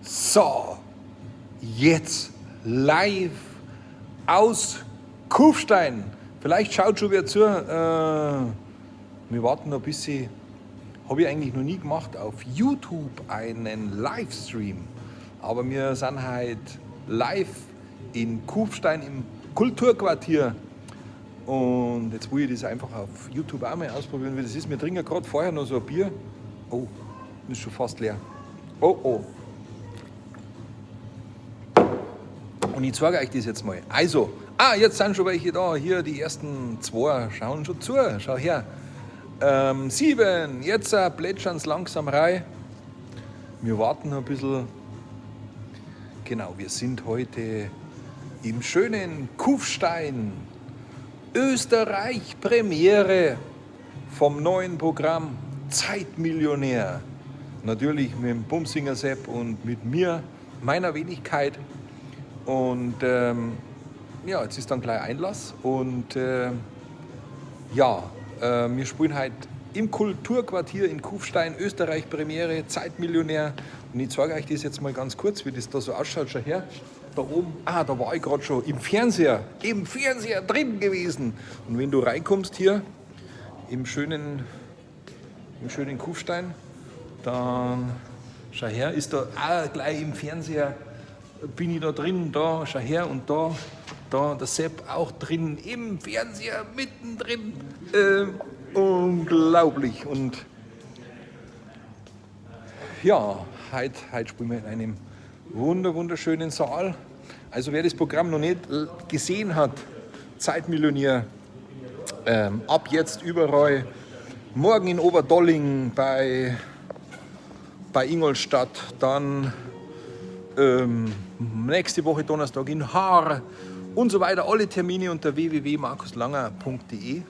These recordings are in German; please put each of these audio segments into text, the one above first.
So, jetzt live aus Kufstein. Vielleicht schaut schon wer zu. Wir warten noch ein bisschen. Habe ich eigentlich noch nie gemacht, auf YouTube einen Livestream. Aber wir sind heute live in Kufstein im Kulturquartier. Und jetzt will ich das einfach auf YouTube auch mal ausprobieren, wie das ist. Wir trinken gerade vorher noch so ein Bier. Oh, ist schon fast leer. Oh, oh. Und ich zeige euch das jetzt mal. Also, jetzt sind schon welche da. Hier die ersten zwei schauen schon zu. Schau her. 7, jetzt plätschern es langsam rein. Wir warten noch ein bisschen. Genau, wir sind heute im schönen Kufstein. Österreich Premiere vom neuen Programm Zeitmillionär. Natürlich mit dem Bumsinger Sepp und mit mir, meiner Wenigkeit. Und jetzt ist dann gleich Einlass. Und wir spielen heute im Kulturquartier in Kufstein, Österreich Premiere, Zeitmillionär. Und ich zeige euch das jetzt mal ganz kurz, wie das da so ausschaut. Schau her, da oben, da war ich gerade schon im Fernseher drin gewesen. Und wenn du reinkommst hier im schönen Kufstein, dann schau her, ist da gleich im Fernseher, bin ich da drin, da, schau her, und da der Sepp auch drin, im Fernseher mittendrin. Unglaublich. Und ja, heute spielen wir in einem wunderschönen Saal. Also wer das Programm noch nicht gesehen hat, Zeitmillionär, ab jetzt überall. Morgen in Oberdolling bei Ingolstadt, dann nächste Woche Donnerstag in Haar und so weiter. Alle Termine unter www.markuslanger.de.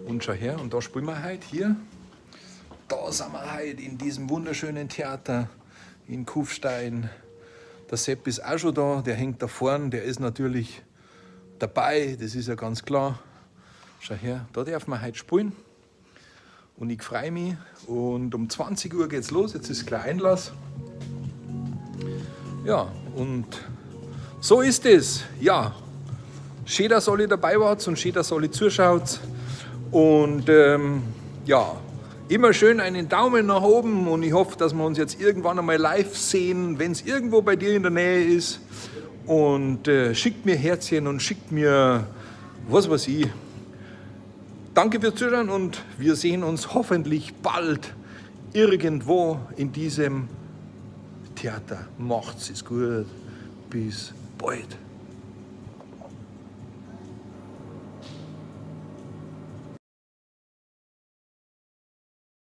Und schau her, und da spielen wir heute hier. Da sind wir heute in diesem wunderschönen Theater in Kufstein. Der Sepp ist auch schon da, der hängt da vorne, der ist natürlich dabei, das ist ja ganz klar. Schau her, da dürfen wir heute spielen. Und ich freue mich. Und um 20 Uhr geht's los, jetzt ist gleich Einlass. Ja, und so ist es. Ja, schön, dass alle dabei wart und schön, dass alle zuschaut. Und immer schön einen Daumen nach oben, und ich hoffe, dass wir uns jetzt irgendwann einmal live sehen, wenn es irgendwo bei dir in der Nähe ist. Und schickt mir Herzchen und schickt mir was weiß ich. Danke fürs Zuschauen und wir sehen uns hoffentlich bald irgendwo in diesem Theater. Macht's es gut. Bis bald.